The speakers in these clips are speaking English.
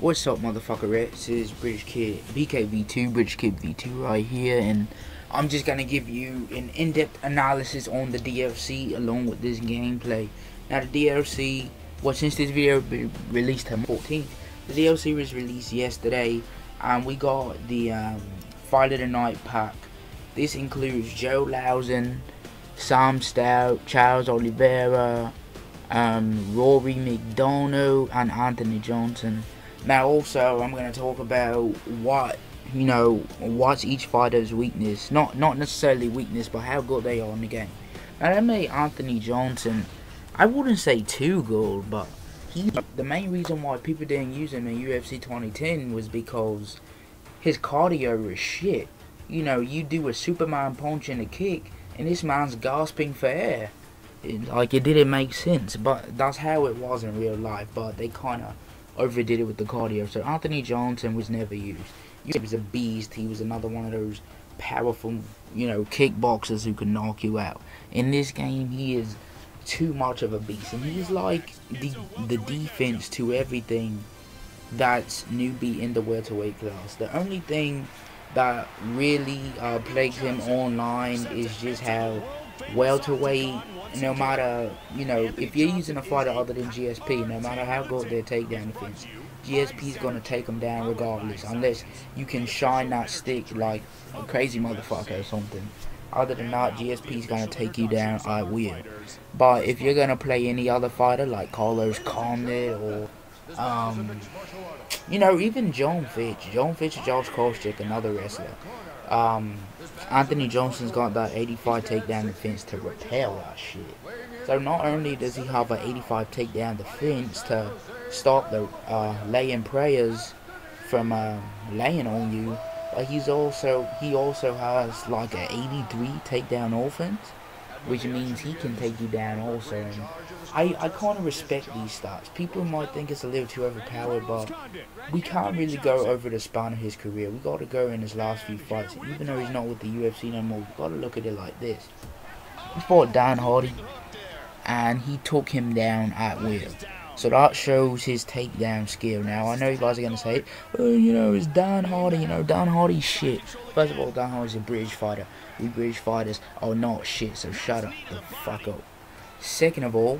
What's up, motherfucker? This is British Kid BKV2, British Kid V2 right here, and I'm just gonna give you an in-depth analysis on the DLC along with this gameplay. Now, the DLC, since this video be released on 14th, the DLC was released yesterday, and we got the Fight of the Night pack. This includes Joe Lausen, Sam Stout, Charles Oliveira, Rory McDonald, and Anthony Johnson. Now, also, I'm going to talk about what's each fighter's weakness. Not necessarily weakness, but how good they are in the game. Now, that made Anthony Johnson, I wouldn't say too good, but the main reason why people didn't use him in UFC 2010 was because his cardio was shit. You know, you do a Superman punch and a kick, and this man's gasping for air. It didn't make sense, but that's how it was in real life. But they kind of overdid it with the cardio. So Anthony Johnson was never used. He was a beast. He was another one of those powerful, kickboxers who can knock you out. In this game, he is too much of a beast, and he's like the defense to everything that's newbie in the welterweight class. The only thing that really plagues him online is just how welterweight, no matter, if you're using a fighter other than GSP, no matter how good their takedown defense, GSP's gonna take them down regardless, unless you can shine that stick like a crazy motherfucker or something. Other than that, GSP's gonna take you down at will. But if you're gonna play any other fighter like Carlos Condit or even John Fitch or Josh Koscheck, another wrestler, Anthony Johnson's got that 85 takedown defense to repel that shit. So not only does he have an 85 takedown defense to stop the laying prayers from laying on you, but he also has like an 83 takedown offense, which means he can take you down also. And I kind of respect these stats. People might think it's a little too overpowered, but we can't really go over the span of his career. We got to go in his last few fights. Even though he's not with the UFC no more, we got to look at it like this. He fought Dan Hardy, and he took him down at will. So that shows his takedown skill. Now, I know you guys are going to say, oh, it's Dan Hardy, Dan Hardy's shit. First of all, Dan Hardy's a British fighter. We British fighters are not shit, so shut up the fuck up. Second of all,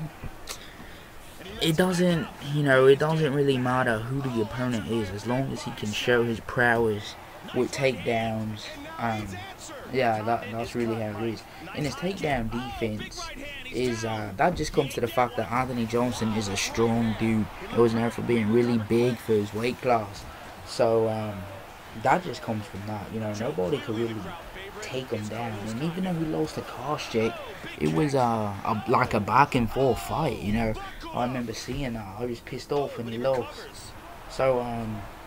it doesn't really matter who the opponent is, as long as he can show his prowess with takedowns. That's really how it is. And his takedown defense is that just comes to the fact that Anthony Johnson is a strong dude. He was known for being really big for his weight class. So that just comes from that. Nobody could really take him down. And even though he lost to Koscheck, it was like a back and forth fight. I remember seeing that. I was pissed off when he lost. So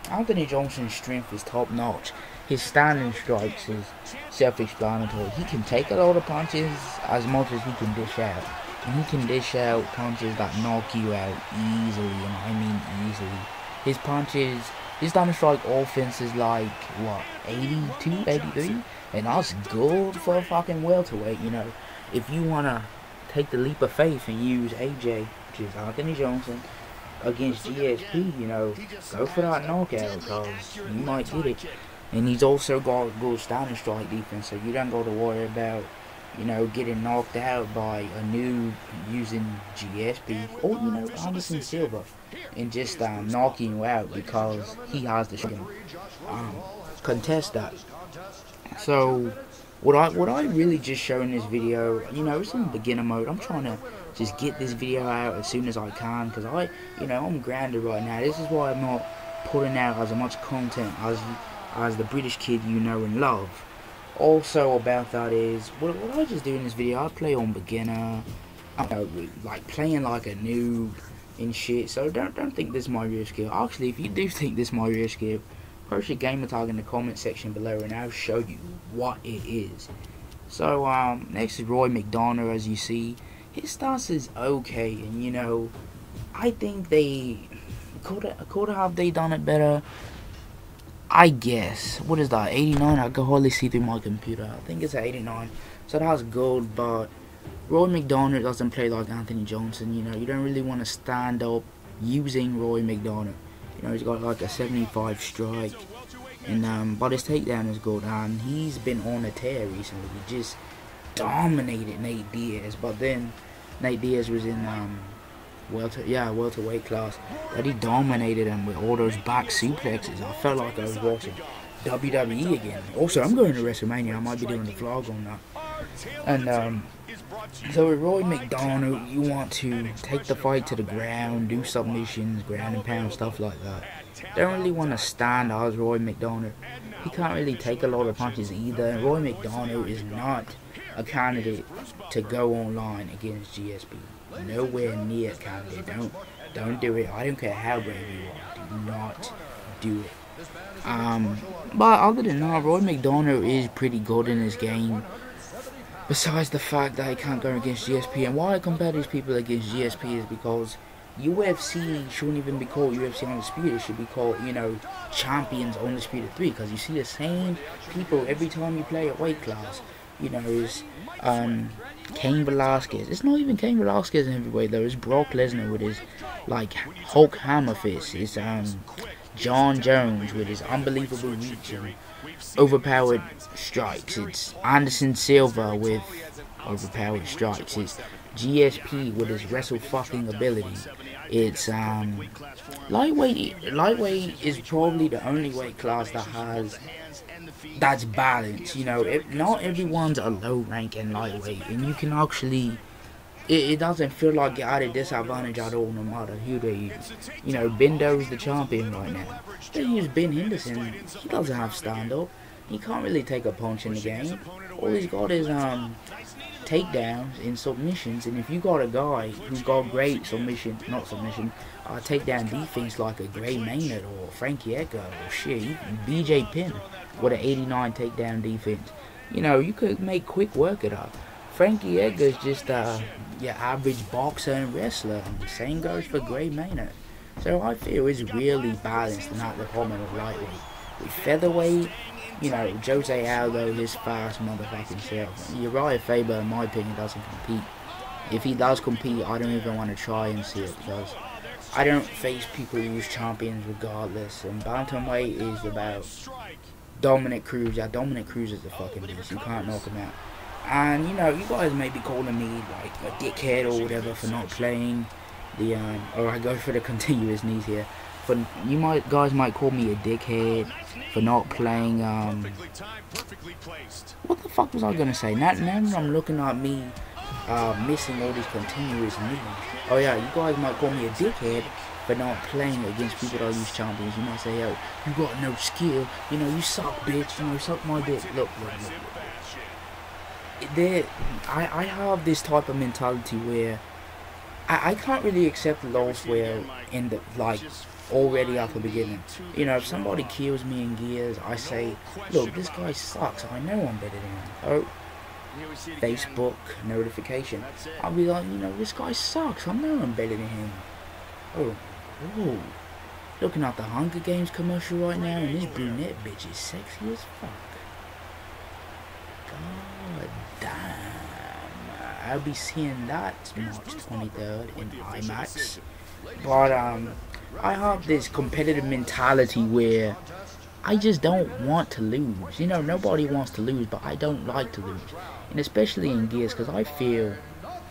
Anthony Johnson's strength is top notch. His standing strikes is self-explanatory. He can take a lot of punches as much as he can dish out. And he can dish out punches that knock you out easily, and I mean easily. His punches, his standing strike offense is like, 82, 83? And that's good for a fucking welterweight, If you want to take the leap of faith and use AJ, which is Anthony Johnson, against GSP, go for that knockout, because you might get it. And he's also got good standing strike defense, so you don't got to worry about, getting knocked out by a noob using GSP or, Anderson Silva, and just knocking you out because he has the shit. Contest that. So what I really just show in this video, it's in beginner mode. I'm trying to just get this video out as soon as I can, because I'm grounded right now. This is why I'm not putting out as much content as the British Kid you know and love. Also about that is, what I just do in this video, I play on beginner, like playing like a noob and shit. So don't think this is my real skill. Actually, if you do think this is my real skill, post your gamer tag in the comment section below and I'll show you what it is. So next is Roy McDonald. As you see, his stats is okay, and I think they could have they done it better. I guess. What is that? 89? I can hardly see through my computer. I think it's 89. So that's good, but Roy McDonald doesn't play like Anthony Johnson. You don't really want to stand up using Roy McDonald. You know, he's got like a 75 strike. And but his takedown is good. And he's been on a tear recently. He just dominated Nate Diaz. But then Nate Diaz was in welterweight class. But he dominated him with all those back suplexes. I felt like I was watching WWE again. Also, I'm going to WrestleMania. I might be doing the vlog on that. And so with Roy McDonald, you want to take the fight to the ground, do submissions, ground and pound, stuff like that. Don't really want to stand as Roy McDonald. He can't really take a lot of punches either. And Roy McDonald is not a candidate to go online against GSP. Nowhere near a candidate. Don't do it. I don't care how brave you are. Do not do it. But other than that, Roy McDonald is pretty good in his game. Besides the fact that he can't go against GSP. And why I compare these people against GSP is because UFC shouldn't even be called UFC Undisputed. It should be called, you know, Champions Undisputed 3. Because you see the same people every time you play a weight class. You know, it's Cain Velasquez. It's not even Cain Velasquez in heavyweight though. It's Brock Lesnar with his, like, Hulk hammer fist. It's John Jones with his unbelievable reach and overpowered strikes. It's Anderson Silva with overpowered strikes. It's GSP with his wrestle fucking ability. It's lightweight. Lightweight is probably the only weight class that's balanced. You know, not everyone's a low rank and lightweight, and you can actually. It doesn't feel like you're at a disadvantage at all, no matter who they use. You know, Bendo's the champion right now. They use Ben Henderson. He doesn't have stand-up. He can't really take a punch in the game. All he's got is takedowns and submissions. And if you got a guy who's got great takedown defense like a Gray Maynard or Frankie Edgar or shit, BJ Penn with an 89 takedown defense, you know, you could make quick work of that. Frankie Edgar is just your average boxer and wrestler. And the same goes for Gray Maynard. So I feel it's really balanced in that department of lightweight. With featherweight, you know, Jose Aldo, his fast motherfucking self. Uriah Faber, in my opinion, doesn't compete. If he does compete, I don't even want to try and see it because I don't face people who use champions regardless. And bantamweight is about Dominic Cruz. Yeah, Dominic Cruz is a fucking beast. You can't knock him out. And, you know, you guys may be calling me, like, a dickhead or whatever for not playing the, or I go for the continuous knees here. But guys might call me a dickhead for not playing, what the fuck was I gonna say? Now I'm looking at me, missing all these continuous knees. Oh yeah, you guys might call me a dickhead for not playing against people that use champions. You might say, yo, you got no skill, you know, you suck, bitch, you know, suck my dick. Look. I have this type of mentality where I can't really accept loss where in the, like, already at the beginning. You know, if somebody kills me in gears, I say, look, this guy sucks, I know I'm better than him. Oh, Facebook notification. I'll be like, you know, this guy sucks, I know I'm better than him. Oh, looking at the Hunger Games commercial right now, and this brunette bitch is sexy as fuck. God damn. I'll be seeing that March 23rd in IMAX. But I have this competitive mentality where I just don't want to lose. You know, nobody wants to lose, but I don't like to lose. And especially in gears, because I feel,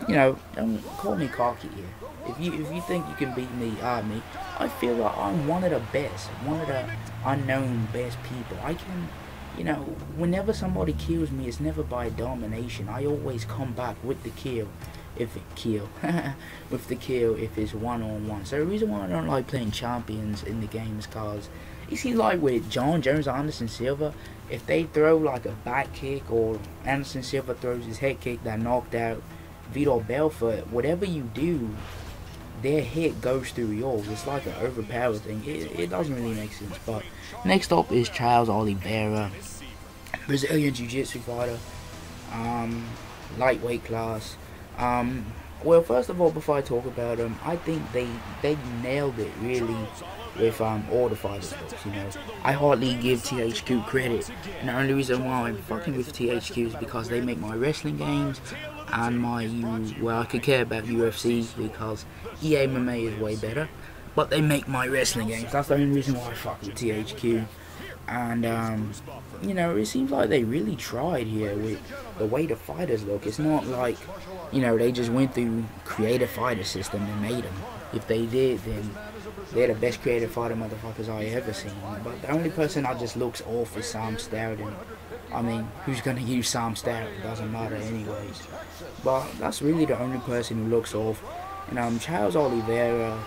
you know, don't call me cocky here. If you think you can beat me, I feel like I'm one of the best, one of the unknown best people. I can, you know, whenever somebody kills me, it's never by domination. I always come back with the kill, if it's one-on-one. So the reason why I don't like playing champions in the game is because, you see, like with John Jones, Anderson Silva, if they throw like a back kick or Anderson Silva throws his head kick that knocked out Vitor Belfort, whatever you do, their hit goes through yours. It's like an overpowered thing. It doesn't really make sense. But next up is Charles Oliveira, Brazilian Jiu-Jitsu fighter, lightweight class. Well, first of all, before I talk about him, I think they nailed it really with all the fighters books. You know, I hardly give THQ credit, and the only reason why I'm fucking with THQ is because they make my wrestling games and my I could care about UFC because EA MMA is way better. but they make my wrestling games. That's the only reason why I fuck with THQ. And you know, it seems like they really tried here with the way the fighters look. It's not like, you know, they just went through creative fighter system and made them. If they did, then they're the best creative fighter motherfuckers I ever seen. But the only person that just looks off is Sam Stout, and I mean, who's gonna use Sam Stout? It doesn't matter anyways. But that's really the only person who looks off. And Charles Oliveira,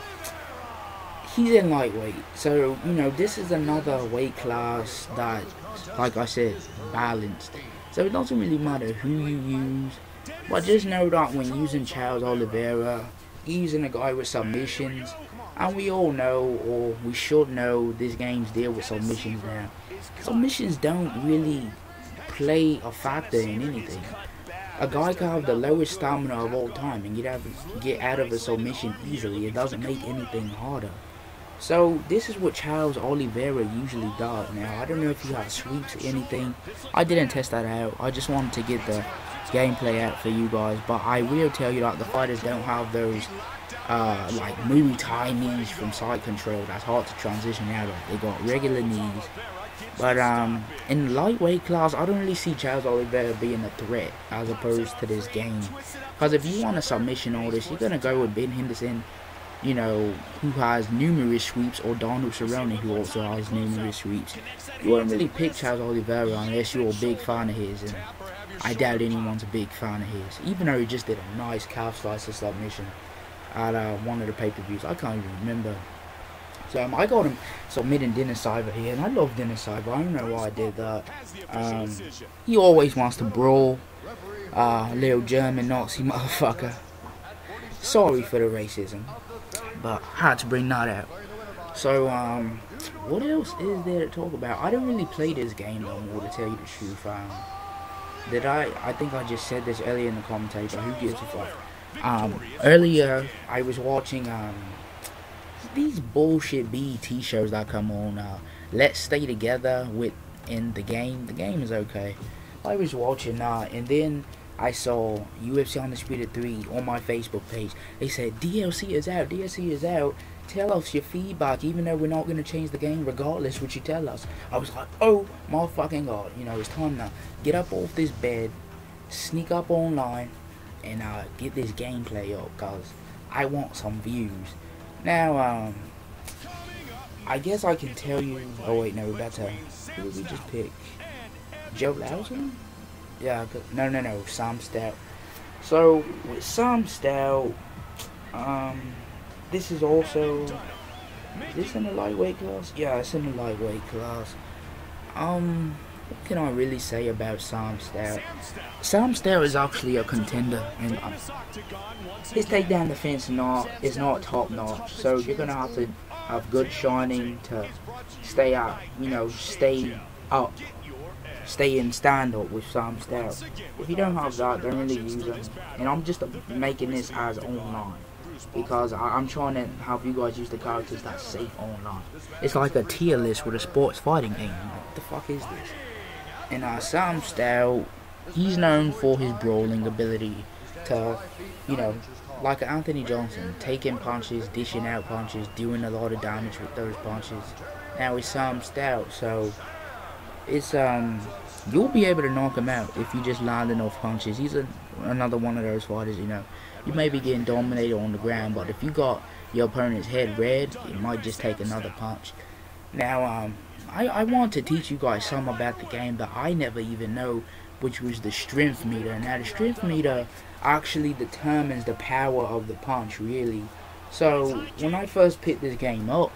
he's in lightweight, so you know, this is another weight class that, like I said, balanced. So it doesn't really matter who you use, but just know that when using Charles Oliveira, using a guy with submissions, and we all know, or we should know, this game's deal with submissions now. Submissions don't really play a factor in anything. A guy can have the lowest stamina of all time and get out of a submission easily. It doesn't make anything harder. So this is what Charles Oliveira usually does. Now, I don't know if he has sweeps or anything. I didn't test that out. I just wanted to get the gameplay out for you guys. But I will tell you that the fighters don't have those like Muay Thai knees from side control. That's hard to transition out of. They got regular knees. But in lightweight class, I don't really see Charles Oliveira being a threat as opposed to this game. Because if you want a submission artist, you're gonna go with Ben Henderson, you know, who has numerous sweeps, or Donald Cerrone, who also has numerous sweeps. You won't really pick Charles Oliveira unless you're a big fan of his, and I doubt anyone's a big fan of his. Even though he just did a nice calf slicer submission at one of the pay-per-views, I can't even remember. So I got him submitting Dennis Siver here, and I love Dennis Siver. I don't know why I did that. He always wants to brawl, little German Nazi motherfucker. Sorry for the racism, but I had to bring that out. So what else is there to talk about? I don't really play this game no more, to tell you the truth. Did I think I just said this earlier in the commentator. Who gives a fuck? Earlier I was watching these bullshit BET shows that come on. Let's Stay Together in the game. The game is okay. I was watching that, and then I saw UFC Undisputed 3 on my Facebook page. They said DLC is out. DLC is out. Tell us your feedback, even though we're not going to change the game regardless what you tell us. I was like, oh my fucking god, you know, it's time now. Get up off this bed, sneak up online, and get this gameplay up, because I want some views. Now, I guess I can tell you. Oh wait, no, that's who did we just pick? Joe Lawson? Yeah, no, Sam Stout. So with Sam Stout, this is also, is this in the lightweight class? Yeah, it's in the lightweight class. What can I really say about Sam Stout? Sam Stout is actually a contender, and his takedown defense is not top notch. So you're gonna have to have good shining to stay up, you know, stay in stand up with Sam Stout. If you don't have that, don't really use them. And I'm just making this as online, because I'm trying to help you guys use the characters that's safe online. It's like a tier list with a sports fighting game. What the fuck is this? And Sam Stout, he's known for his brawling ability to, you know, like Anthony Johnson, taking punches, dishing out punches, doing a lot of damage with those punches. Now it's Sam Stout, so it's you'll be able to knock him out if you just land enough punches. He's another one of those fighters, you know. You may be getting dominated on the ground, but if you got your opponent's head red, it might just take another punch. Now, I want to teach you guys something about the game that I never even know, which was the strength meter. Now, the strength meter actually determines the power of the punch, really. So, when I first picked this game up,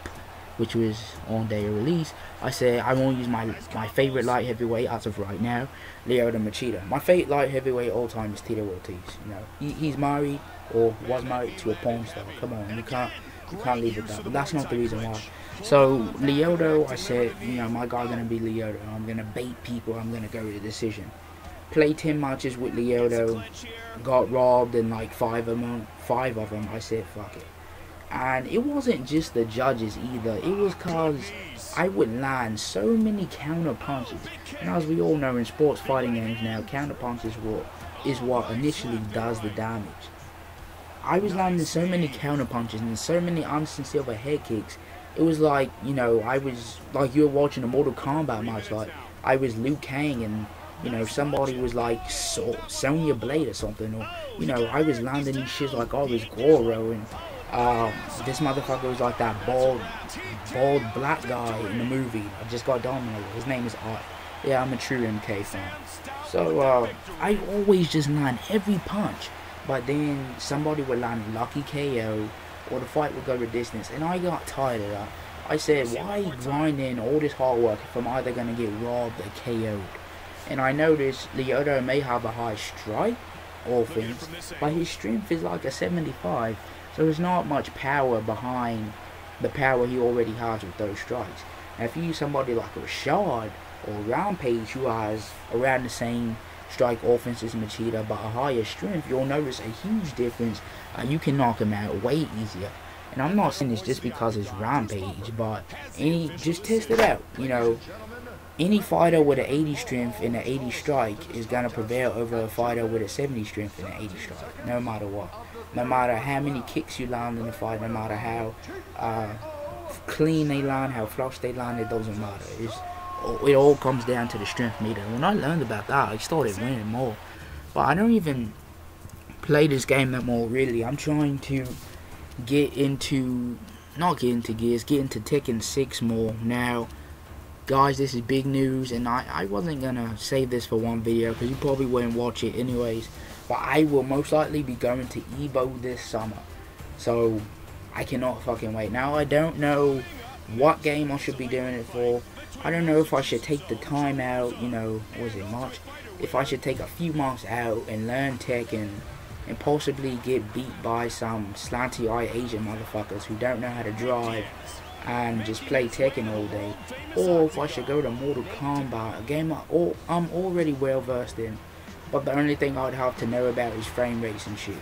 which was on day of release, I said I won't use my favorite light heavyweight as of right now, Lyoto Machida. My favorite light heavyweight all time is Tito Ortiz. You know, he's married, or was married, to a porn star. Come on, you can't leave it that. But that's not the reason why. So Lyoto, I said, you know, my guy's gonna be Lyoto. I'm gonna bait people. I'm gonna go with a decision. Played 10 matches with Lyoto, got robbed in like 5 of them. I said, fuck it. And it wasn't just the judges either. It was cause I would land so many counter punches. And as we all know in sports fighting games now, counter punches is what initially does the damage. I was landing so many counter punches and so many Anderson Silva head kicks. It was like, you know, I was like you were watching a Mortal Kombat match. Like I was Liu Kang and, you know, somebody was like Sonya Blade or something. Or, you know, I was landing these shits like I was Goro. And this motherfucker was like that bald black guy in the movie. I just got dominated. His name is Art. Yeah, I'm a true MK fan. So I always just land every punch. But then somebody would land lucky KO, or the fight would go the distance, and I got tired of that. I said, why grinding all this hard work if I'm either going to get robbed or KO'd? And I noticed Lyoto may have a high strike offense, but his strength is like a 75, so there's not much power behind the power he already has with those strikes. Now if you use somebody like Rashad or Rampage who has around the same strike offense as Machida but a higher strength, you'll notice a huge difference. You can knock him out way easier. And I'm not saying this just because it's Rampage, but just test it out. You know, any fighter with an 80 strength and an 80 strike is gonna prevail over a fighter with a 70 strength and an 80 strike, no matter what. No matter how many kicks you land in the fight, no matter how clean they land, how flush they land, it doesn't matter. It all comes down to the strength meter. When I learned about that, I started winning more. But I don't even play this game that more, really. I'm trying to get into Tekken 6 more now. Guys, this is big news, and I wasn't gonna save this for one video because you probably wouldn't watch it anyways. But I will most likely be going to Evo this summer, so I cannot fucking wait. Now I don't know what game I should be doing it for. I don't know if I should take the time out, you know, was it March? If I should take a few months out and learn Tekken and possibly get beat by some slanty-eyed Asian motherfuckers who don't know how to drive and just play Tekken all day. Or if I should go to Mortal Kombat, a game I'm already well versed in, but the only thing I'd have to know about is frame rates and shit.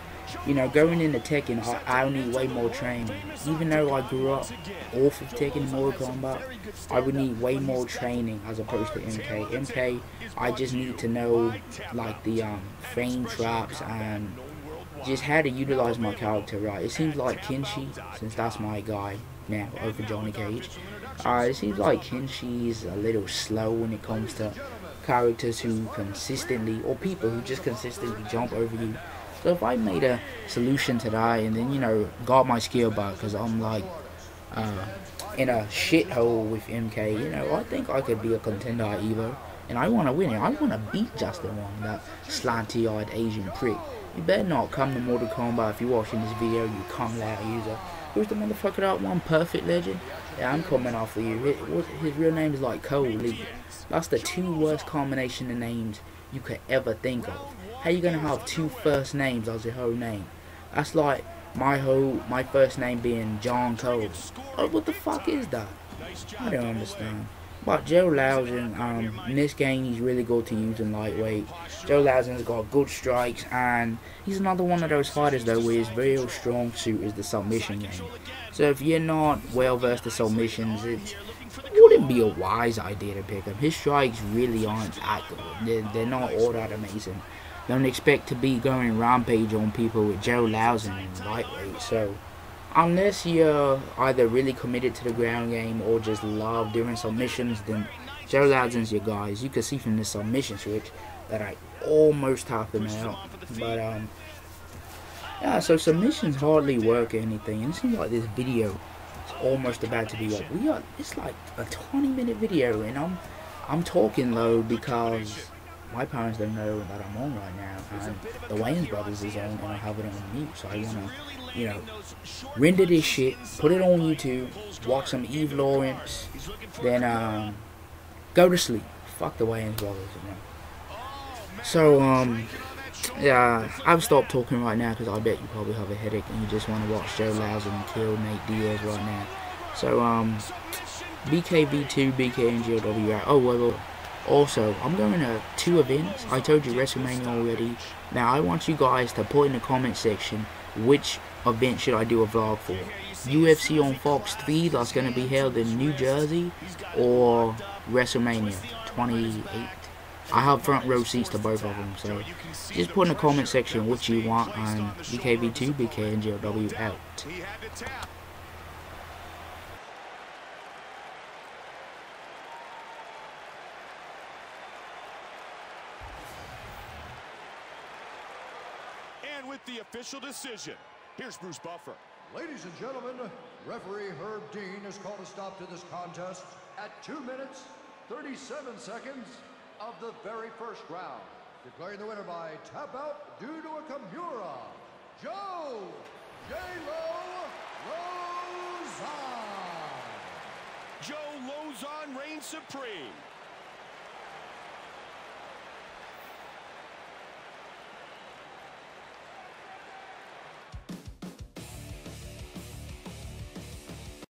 You know, going into Tekken, I'll need way more training. Even though I grew up off of Tekken and Mortal Kombat, I would need way more training as opposed to MK. MK, I just need to know, like, the frame traps and just how to utilize my character right. It seems like Kenshi, since that's my guy now over Johnny Cage, it seems like Kenshi's a little slow when it comes to characters who consistently, or people who just consistently jump over you. So if I made a solution to that and then, you know, got my skill back, because I'm like in a shithole with MK, you know, I think I could be a contender at Evo. And I want to win it. I want to beat Justin Wong, that slanty-eyed Asian prick. You better not come to Mortal Kombat if you're watching this video, you come loud user. Who's the motherfucker that won? Perfect Legend? Yeah, I'm coming after you. His real name is like Cole Lee. That's the two worst combination of names you could ever think of. How you gonna have two first names as your whole name? That's like my first name being John Cole. Oh, what the fuck is that? I don't understand. But Joe Lauzen, in this game, he's really good to use in lightweight. Joe Lauzen's got good strikes, and he's another one of those fighters though where his real strong suit is the submission game. So if you're not well versed in submissions, it wouldn't be a wise idea to pick him. His strikes really aren't that good. They're not all that amazing. Don't expect to be going rampage on people with Joe Lauzen in lightweight. So unless you're either really committed to the ground game or just love doing submissions, then Joe Lauzen's your guy. As you can see from the submission switch that I almost tapped him out. But yeah, so submissions hardly work or anything. And it seems like this video is almost about to be up. It's like a 20-minute video, and I'm talking low because my parents don't know that I'm on right now, and the Wayans Brothers is on, and I have it on mute, so I wanna, you know, render this shit, put it on YouTube, watch some Eve Lawrence, then go to sleep. Fuck the Wayans Brothers, you know. So yeah, I've stopped talking right now because I bet you probably have a headache and you just want to watch Joe Lauzen kill Nate Diaz right now. So BKV2, BK and GLW. Oh wait. Also, I'm going to 2 events. I told you WrestleMania already. Now, I want you guys to put in the comment section which event should I do a vlog for. UFC on Fox 3 that's going to be held in New Jersey, or WrestleMania 28. I have front row seats to both of them, so just put in the comment section what you want, and BKB2, BK and JLW out. And with the official decision, here's Bruce Buffer. Ladies and gentlemen, referee Herb Dean has called a stop to this contest at 2 minutes, 37 seconds of the very first round, declaring the winner by tap out due to a Kimura, Joe J-Lo Lozon. Joe Lozon reigns supreme.